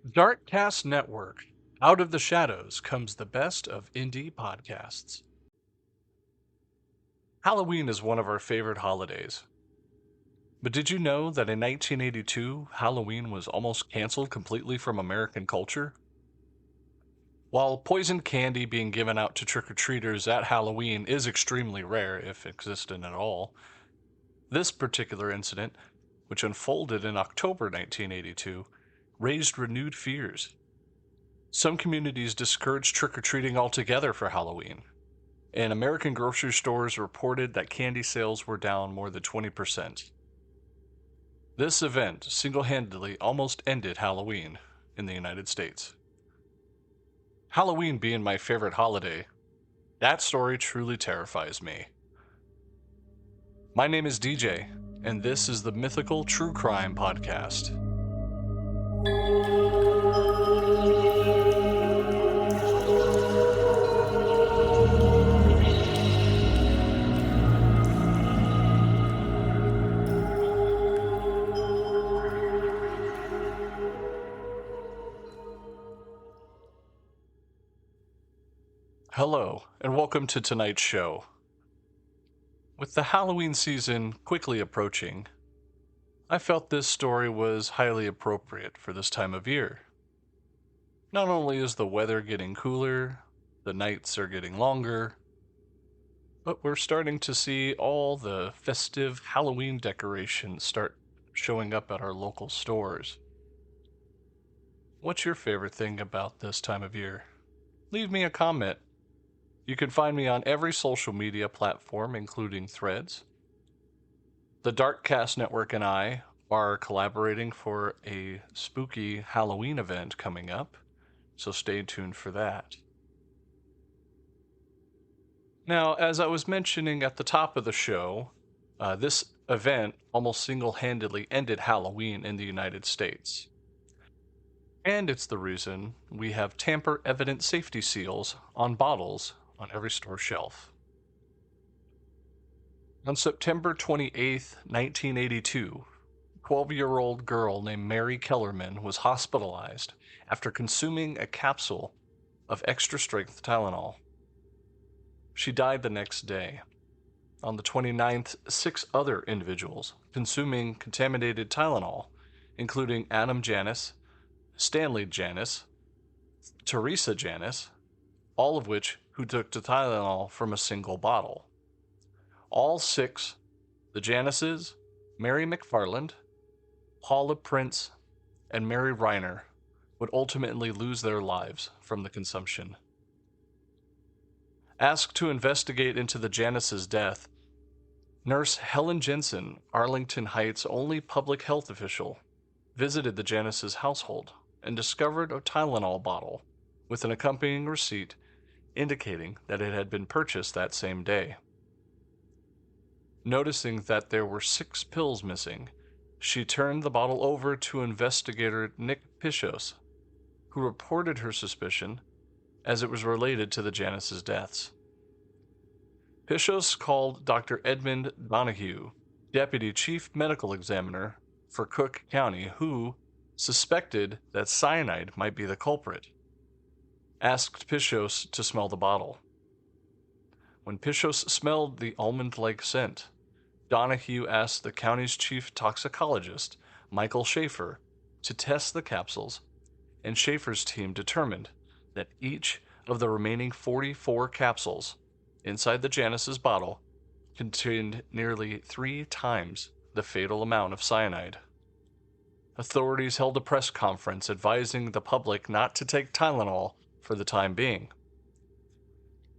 Darkcast Network. Out of the shadows comes the best of indie podcasts. Halloween is one of our favorite holidays. But did you know that in 1982, Halloween was almost canceled completely from American culture? While poisoned candy being given out to trick-or-treaters at Halloween is extremely rare, if existent at all, this particular incident, which unfolded in October 1982, raised renewed fears. Some communities discouraged trick-or-treating altogether for Halloween, and American grocery stores reported that candy sales were down more than 20%. This event single-handedly almost ended Halloween in the United States. Halloween being my favorite holiday, that story truly terrifies me. My name is DJ, and this is the Mythical True Crime Podcast. Hello, and welcome to tonight's show. With the Halloween season quickly approaching, I felt this story was highly appropriate for this time of year. Not only is the weather getting cooler, the nights are getting longer, but we're starting to see all the festive Halloween decorations start showing up at our local stores. What's your favorite thing about this time of year? Leave me a comment. You can find me on every social media platform, including Threads. The Darkcast Network and I are collaborating for a spooky Halloween event coming up, so stay tuned for that. Now, as I was mentioning at the top of the show, this event almost single-handedly ended Halloween in the United States. And it's the reason we have tamper-evident safety seals on bottles on every store shelf. On September 28th, 1982, a 12-year-old girl named Mary Kellerman was hospitalized after consuming a capsule of extra-strength Tylenol. She died the next day. On the 29th, 6 other individuals consuming contaminated Tylenol, including Adam Janis, Stanley Janis, Teresa Janis, all of which who took the Tylenol from a single bottle. All 6, the Janises, Mary McFarland, Paula Prince, and Mary Reiner, would ultimately lose their lives from the consumption. Asked to investigate into the Janice's death, Nurse Helen Jensen, Arlington Heights' only public health official, visited the Janice's household and discovered a Tylenol bottle with an accompanying receipt indicating that it had been purchased that same day. Noticing that there were 6 pills missing, she turned the bottle over to investigator Nick Pichos, who reported her suspicion as it was related to the Janice's deaths. Pichos called Dr. Edmund Donahue, Deputy Chief Medical Examiner for Cook County, who suspected that cyanide might be the culprit. Asked Pichos to smell the bottle. When Pichos smelled the almond-like scent, Donahue asked the county's chief toxicologist, Michael Schaefer, to test the capsules, and Schaefer's team determined that each of the remaining 44 capsules inside the Janice's bottle contained nearly 3 times the fatal amount of cyanide. Authorities held a press conference advising the public not to take Tylenol for the time being.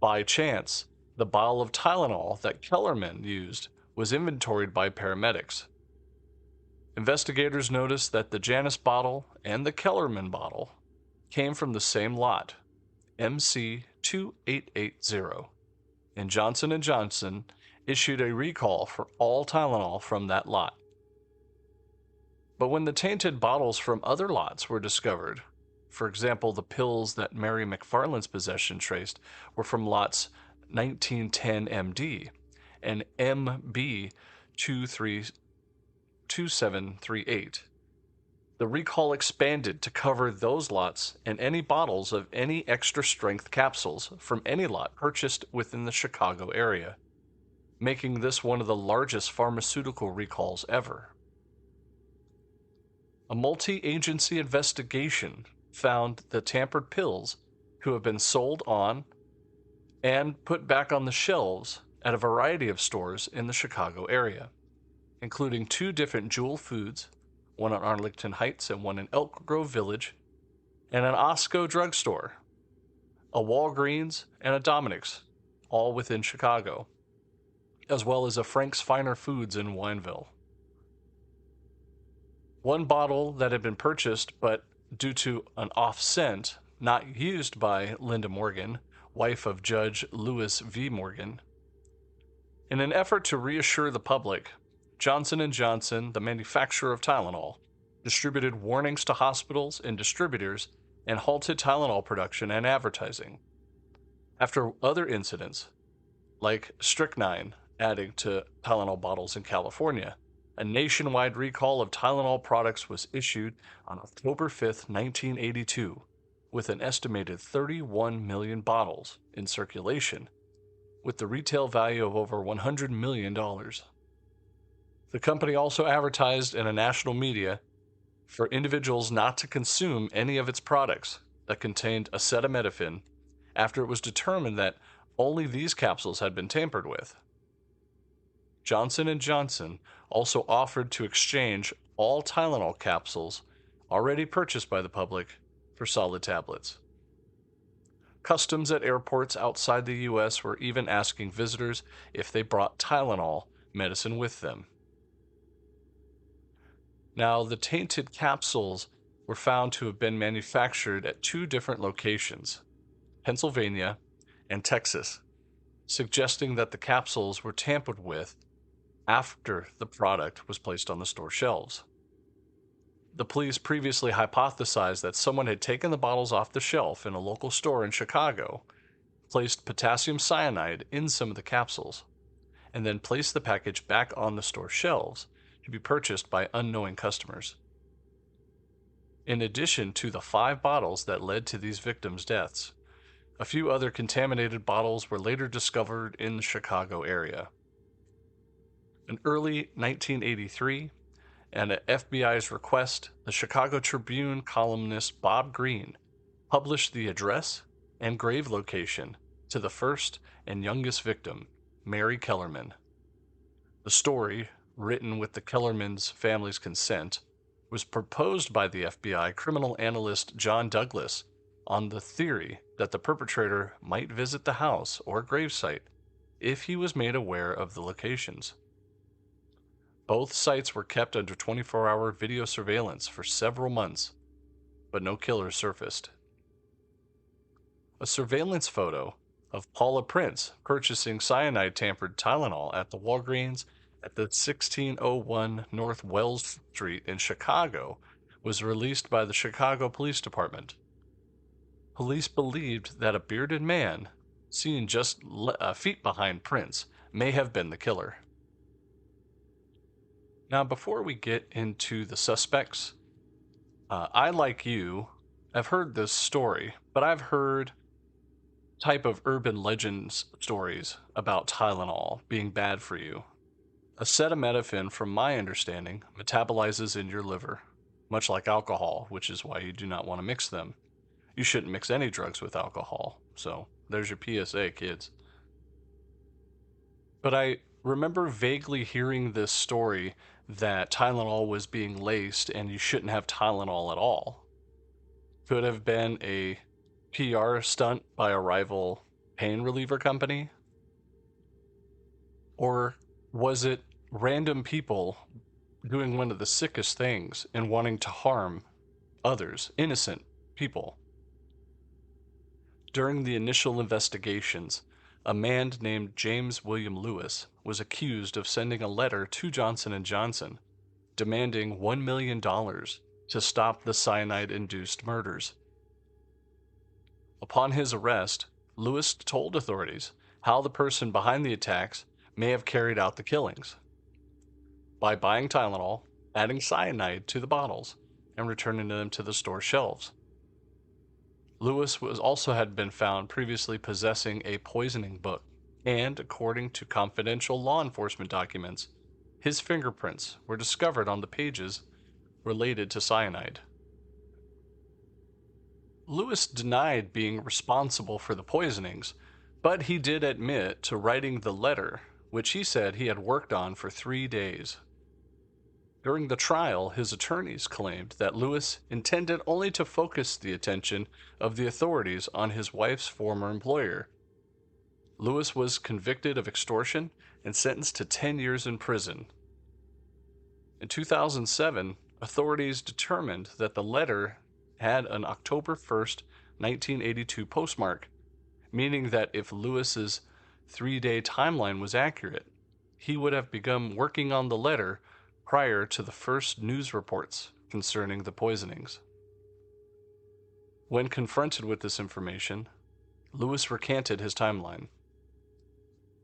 By chance, the bottle of Tylenol that Kellerman used was inventoried by paramedics. Investigators noticed that the Janice bottle and the Kellerman bottle came from the same lot, MC2880, and Johnson & Johnson issued a recall for all Tylenol from that lot. But when the tainted bottles from other lots were discovered, for example, the pills that Mary McFarland's possession traced were from lots 1910MD and MB2738, The recall expanded to cover those lots and any bottles of any extra strength capsules from any lot purchased within the Chicago area, making this one of the largest pharmaceutical recalls ever. A multi-agency investigation found the tampered pills who have been sold on and put back on the shelves at a variety of stores in the Chicago area, including 2 different Jewel Foods, one on Arlington Heights and one in Elk Grove Village, and an Osco drugstore, a Walgreens, and a Dominick's, all within Chicago, as well as a Frank's Finer Foods in Wineville. One bottle that had been purchased, but due to an off scent, not used by Linda Morgan, wife of Judge Lewis V. Morgan. In an effort to reassure the public, Johnson & Johnson, the manufacturer of Tylenol, distributed warnings to hospitals and distributors and halted Tylenol production and advertising. After other incidents, like strychnine adding to Tylenol bottles in California, a nationwide recall of Tylenol products was issued on October 5, 1982, with an estimated 31 million bottles in circulation, with the retail value of over $100 million. The company also advertised in a national media for individuals not to consume any of its products that contained acetaminophen after it was determined that only these capsules had been tampered with. Johnson & Johnson also offered to exchange all Tylenol capsules already purchased by the public for solid tablets. Customs at airports outside the U.S. were even asking visitors if they brought Tylenol medicine with them. Now, the tainted capsules were found to have been manufactured at 2 different locations, Pennsylvania and Texas, suggesting that the capsules were tampered with after the product was placed on the store shelves. The police previously hypothesized that someone had taken the bottles off the shelf in a local store in Chicago, placed potassium cyanide in some of the capsules, and then placed the package back on the store shelves to be purchased by unknowing customers. In addition to the 5 bottles that led to these victims' deaths, a few other contaminated bottles were later discovered in the Chicago area. In early 1983, and at FBI's request, the Chicago Tribune columnist Bob Greene published the address and grave location to the first and youngest victim, Mary Kellerman. The story, written with the Kellerman's family's consent, was proposed by the FBI criminal analyst John Douglas on the theory that the perpetrator might visit the house or gravesite if he was made aware of the locations. Both sites were kept under 24-hour video surveillance for several months, but no killer surfaced. A surveillance photo of Paula Prince purchasing cyanide-tampered Tylenol at the Walgreens at the 1601 North Wells Street in Chicago was released by the Chicago Police Department. Police believed that a bearded man, seen just feet behind Prince, may have been the killer. Now, before we get into the suspects, I, like you, have heard this story, but I've heard type of urban legends stories about Tylenol being bad for you. Acetaminophen, from my understanding, metabolizes in your liver, much like alcohol, which is why you do not want to mix them. You shouldn't mix any drugs with alcohol, so there's your PSA, kids. But I remember vaguely hearing this story that Tylenol was being laced and you shouldn't have Tylenol at all. Could have been a PR stunt by a rival pain reliever company? Or was it random people doing one of the sickest things and wanting to harm others, innocent people? During the initial investigations, a man named James William Lewis was accused of sending a letter to Johnson & Johnson demanding $1 million to stop the cyanide-induced murders. Upon his arrest, Lewis told authorities how the person behind the attacks may have carried out the killings. By buying Tylenol, adding cyanide to the bottles, and returning them to the store shelves. Lewis had been found previously possessing a poisoning book, and according to confidential law enforcement documents, his fingerprints were discovered on the pages related to cyanide. Lewis denied being responsible for the poisonings, but he did admit to writing the letter, which he said he had worked on for 3 days. During the trial, his attorneys claimed that Lewis intended only to focus the attention of the authorities on his wife's former employer. Lewis was convicted of extortion and sentenced to 10 years in prison. In 2007, authorities determined that the letter had an October 1st, 1982 postmark, meaning that if Lewis's 3-day timeline was accurate, he would have begun working on the letter prior to the first news reports concerning the poisonings. When confronted with this information, Lewis recanted his timeline.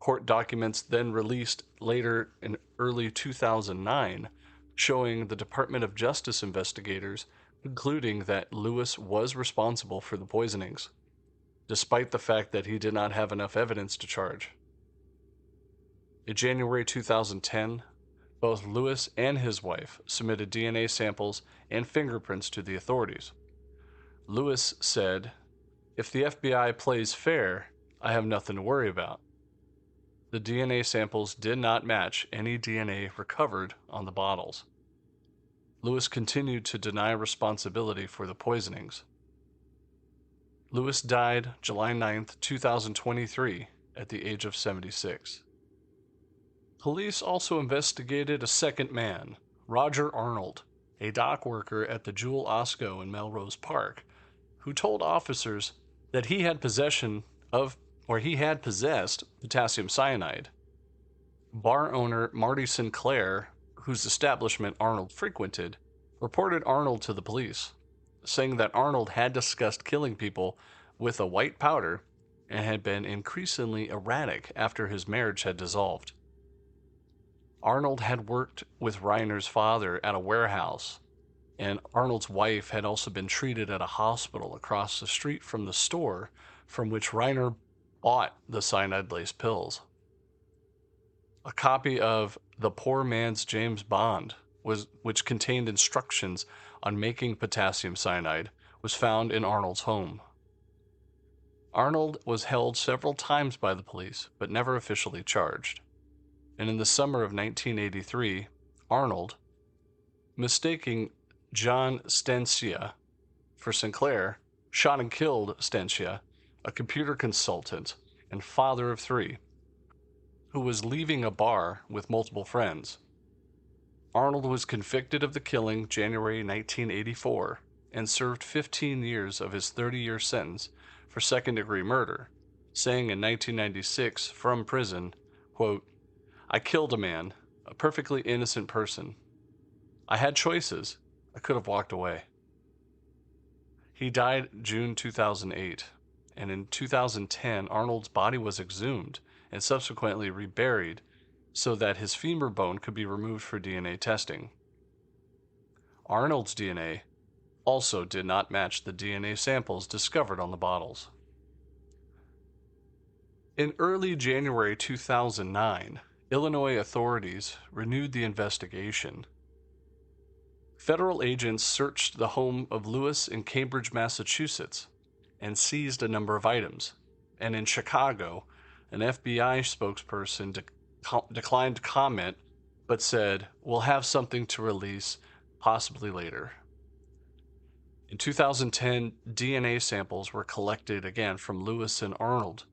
Court documents then released later in early 2009 showing the Department of Justice investigators concluding that Lewis was responsible for the poisonings, despite the fact that he did not have enough evidence to charge. In January 2010, both Lewis and his wife submitted DNA samples and fingerprints to the authorities. Lewis said, "If the FBI plays fair, I have nothing to worry about." The DNA samples did not match any DNA recovered on the bottles. Lewis continued to deny responsibility for the poisonings. Lewis died July 9, 2023, at the age of 76. Police also investigated a second man, Roger Arnold, a dock worker at the Jewel Osco in Melrose Park, who told officers that he had possessed potassium cyanide. Bar owner Marty Sinclair, whose establishment Arnold frequented, reported Arnold to the police, saying that Arnold had discussed killing people with a white powder and had been increasingly erratic after his marriage had dissolved. Arnold had worked with Reiner's father at a warehouse, and Arnold's wife had also been treated at a hospital across the street from the store from which Reiner bought the cyanide-laced pills. A copy of The Poor Man's James Bond, which contained instructions on making potassium cyanide, was found in Arnold's home. Arnold was held several times by the police, but never officially charged. And in the summer of 1983, Arnold, mistaking John Stancia for Sinclair, shot and killed Stancia, a computer consultant and father of 3, who was leaving a bar with multiple friends. Arnold was convicted of the killing January 1984 and served 15 years of his 30-year sentence for second-degree murder, saying in 1996 from prison, quote, "I killed a man, a perfectly innocent person. I had choices. I could have walked away." He died June 2008, and in 2010, Arnold's body was exhumed and subsequently reburied so that his femur bone could be removed for DNA testing. Arnold's DNA also did not match the DNA samples discovered on the bottles. In early January 2009, Illinois authorities renewed the investigation. Federal agents searched the home of Lewis in Cambridge, Massachusetts, and seized a number of items. And in Chicago, an FBI spokesperson declined to comment, but said, "We'll have something to release, possibly later." In 2010, DNA samples were collected again from Lewis and Arnold.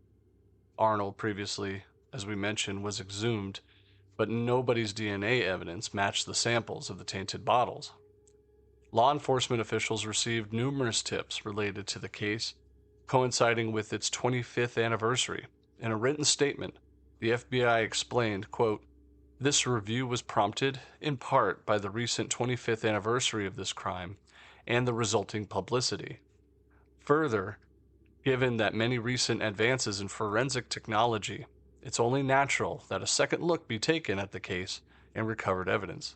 Arnold previously, as we mentioned, was exhumed, but nobody's DNA evidence matched the samples of the tainted bottles. Law enforcement officials received numerous tips related to the case, coinciding with its 25th anniversary. In a written statement, the FBI explained, quote, "This review was prompted in part by the recent 25th anniversary of this crime and the resulting publicity. Further, given that many recent advances in forensic technology, it's only natural that a second look be taken at the case and recovered evidence."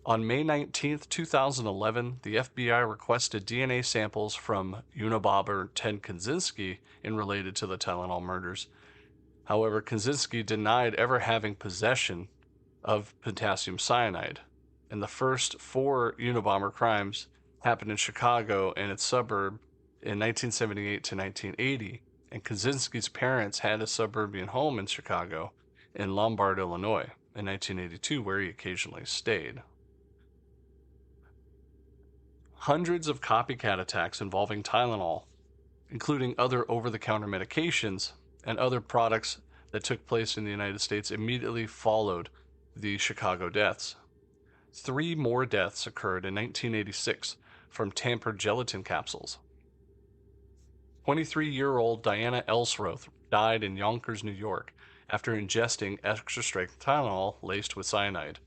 On May 19th, 2011, the FBI requested DNA samples from Unabomber Ted Kaczynski related to the Tylenol murders. However, Kaczynski denied ever having possession of potassium cyanide, and the first 4 Unabomber crimes happened in Chicago and its suburb in 1978 to 1980, and Kaczynski's parents had a suburban home in Chicago in Lombard, Illinois, in 1982, where he occasionally stayed. Hundreds of copycat attacks involving Tylenol, including other over-the-counter medications and other products that took place in the United States, immediately followed the Chicago deaths. 3 more deaths occurred in 1986 from tampered gelatin capsules. 23-year-old Diana Ellsworth died in Yonkers, New York, after ingesting extra-strength Tylenol laced with cyanide.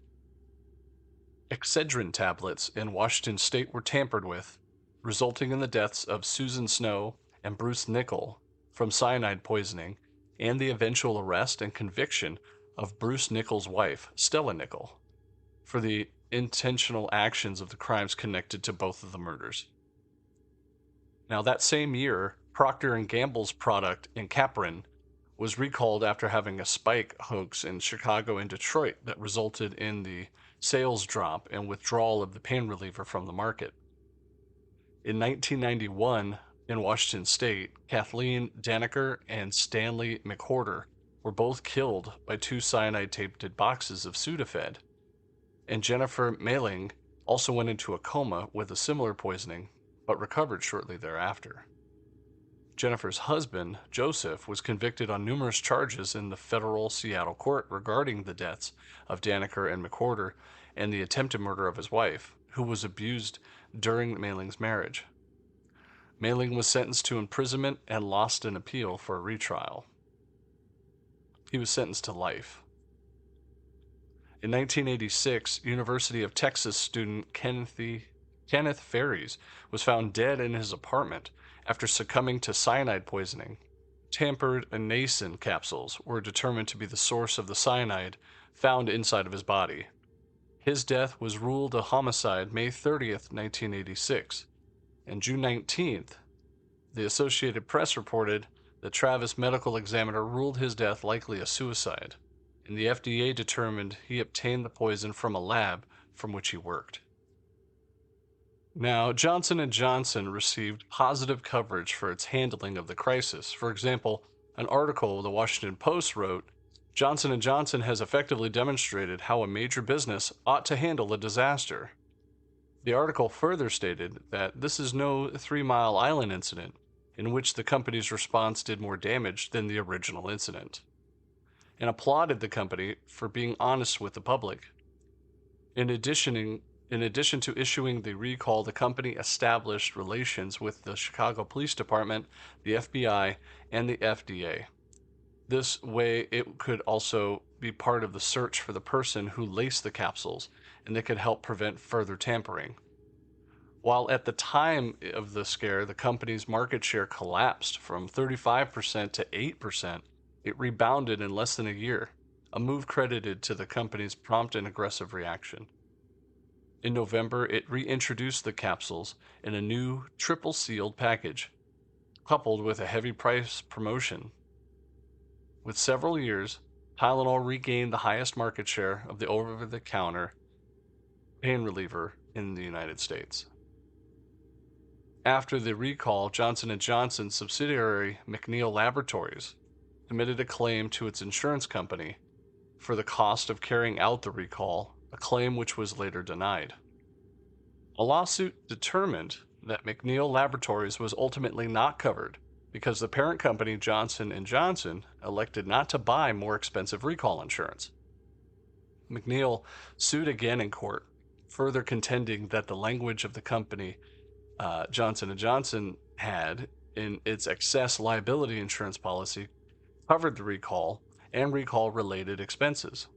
Excedrin tablets in Washington state were tampered with, resulting in the deaths of Susan Snow and Bruce Nickel from cyanide poisoning, and the eventual arrest and conviction of Bruce Nickel's wife, Stella Nickel, for the intentional actions of the crimes connected to both of the murders. Now, that same year, Procter & Gamble's product Encaprin was recalled after having a spike hoax in Chicago and Detroit that resulted in the sales drop and withdrawal of the pain reliever from the market. In 1991, in Washington state, Kathleen Danaker and Stanley McWhorter were both killed by 2 cyanide-tainted boxes of Sudafed, and Jennifer Mailing also went into a coma with a similar poisoning, but recovered shortly thereafter. Jennifer's husband, Joseph, was convicted on numerous charges in the federal Seattle court regarding the deaths of Danaker and McWhorter and the attempted murder of his wife, who was abused during Mailing's marriage. Mailing was sentenced to imprisonment and lost an appeal for a retrial. He was sentenced to life. In 1986, University of Texas student Kenneth Ferries was found dead in his apartment after succumbing to cyanide poisoning. Tampered anacin capsules were determined to be the source of the cyanide found inside of his body. His death was ruled a homicide May 30th, 1986. And June 19th, the Associated Press reported that Travis medical examiner ruled his death likely a suicide, and the FDA determined he obtained the poison from a lab from which he worked. Now, Johnson & Johnson received positive coverage for its handling of the crisis. For example, an article the Washington Post wrote, "Johnson & Johnson has effectively demonstrated how a major business ought to handle a disaster." The article further stated that this is no 3 Mile Island incident in which the company's response did more damage than the original incident, and applauded the company for being honest with the public. In addition to issuing the recall, the company established relations with the Chicago Police Department, the FBI, and the FDA. This way, it could also be part of the search for the person who laced the capsules, and they could help prevent further tampering. While at the time of the scare, the company's market share collapsed from 35% to 8%, it rebounded in less than a year, a move credited to the company's prompt and aggressive reaction. In November, it reintroduced the capsules in a new triple-sealed package, coupled with a heavy price promotion. With several years, Tylenol regained the highest market share of the over-the-counter pain reliever in the United States. After the recall, Johnson & Johnson's subsidiary McNeil Laboratories submitted a claim to its insurance company for the cost of carrying out the recall, a claim which was later denied. A lawsuit determined that McNeil Laboratories was ultimately not covered because the parent company, Johnson & Johnson, elected not to buy more expensive recall insurance. McNeil sued again in court, further contending that the language of the company Johnson & Johnson had in its excess liability insurance policy covered the recall and recall-related expenses.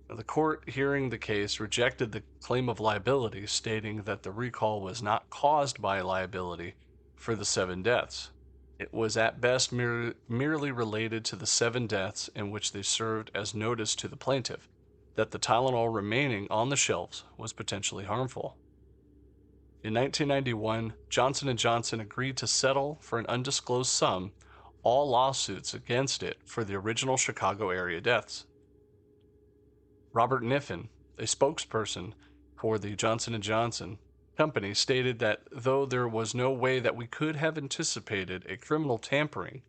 The court hearing the case rejected the claim of liability, stating that the recall was not caused by liability for the 7 deaths. It was at best merely related to the 7 deaths in which they served as notice to the plaintiff that the Tylenol remaining on the shelves was potentially harmful. In 1991, Johnson & Johnson agreed to settle for an undisclosed sum all lawsuits against it for the original Chicago area deaths. Robert Niffen, a spokesperson for the Johnson & Johnson company, stated that though there was no way that we could have anticipated a criminal tampering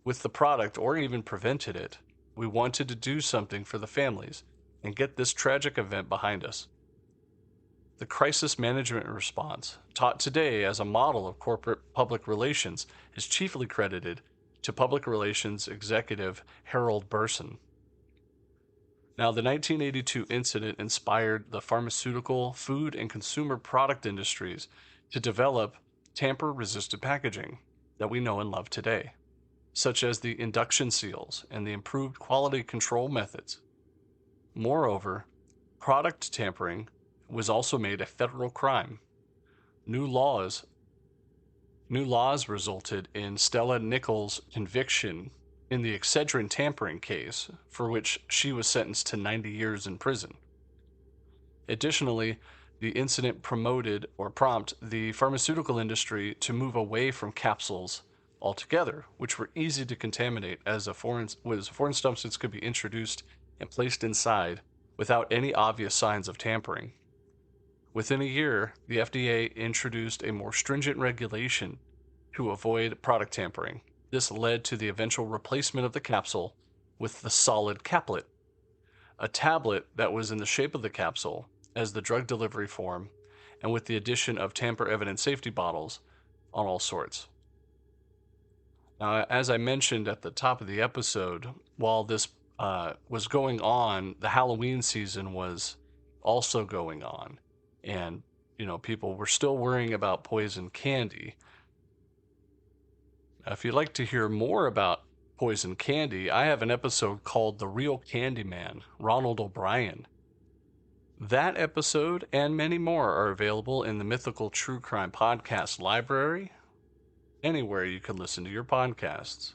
with the product or even prevented it, we wanted to do something for the families and get this tragic event behind us. The crisis management response, taught today as a model of corporate public relations, is chiefly credited to public relations executive Harold Burson. Now, the 1982 incident inspired the pharmaceutical, food, and consumer product industries to develop tamper-resistant packaging that we know and love today, such as the induction seals and the improved quality control methods. Moreover, product tampering was also made a federal crime. New laws resulted in Stella Nichols' conviction in the Excedrin tampering case, for which she was sentenced to 90 years in prison. Additionally, the incident prompted the pharmaceutical industry to move away from capsules altogether, which were easy to contaminate as foreign substance could be introduced and placed inside without any obvious signs of tampering. Within a year, the FDA introduced a more stringent regulation to avoid product tampering. This led to the eventual replacement of the capsule with the solid caplet, a tablet that was in the shape of the capsule as the drug delivery form, and with the addition of tamper-evident safety bottles on all sorts. Now, as I mentioned at the top of the episode, while this was going on, the Halloween season was also going on, and people were still worrying about poison candy. If you'd like to hear more about poison candy, I have an episode called The Real Candyman, Ronald O'Brien. That episode and many more are available in the Mythical True Crime Podcast library, anywhere you can listen to your podcasts.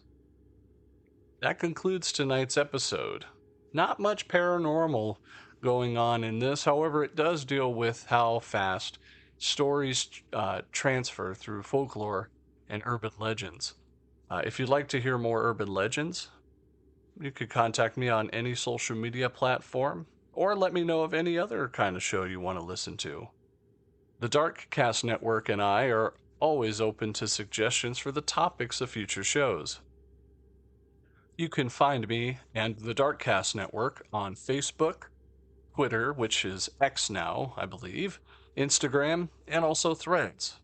That concludes tonight's episode. Not much paranormal going on in this, however, it does deal with how fast stories transfer through folklore and urban legends. If you'd like to hear more urban legends, you could contact me on any social media platform, or let me know of any other kind of show you want to listen to. The Darkcast Network and I are always open to suggestions for the topics of future shows. You can find me and the Darkcast Network on Facebook, Twitter, which is X now, I believe, Instagram, and also Threads.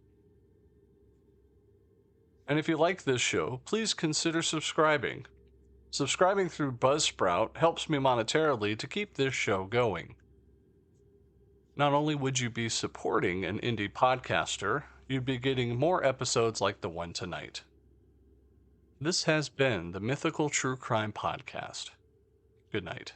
And if you like this show, please consider subscribing. Subscribing through Buzzsprout helps me monetarily to keep this show going. Not only would you be supporting an indie podcaster, you'd be getting more episodes like the one tonight. This has been the Mythical True Crime Podcast. Good night.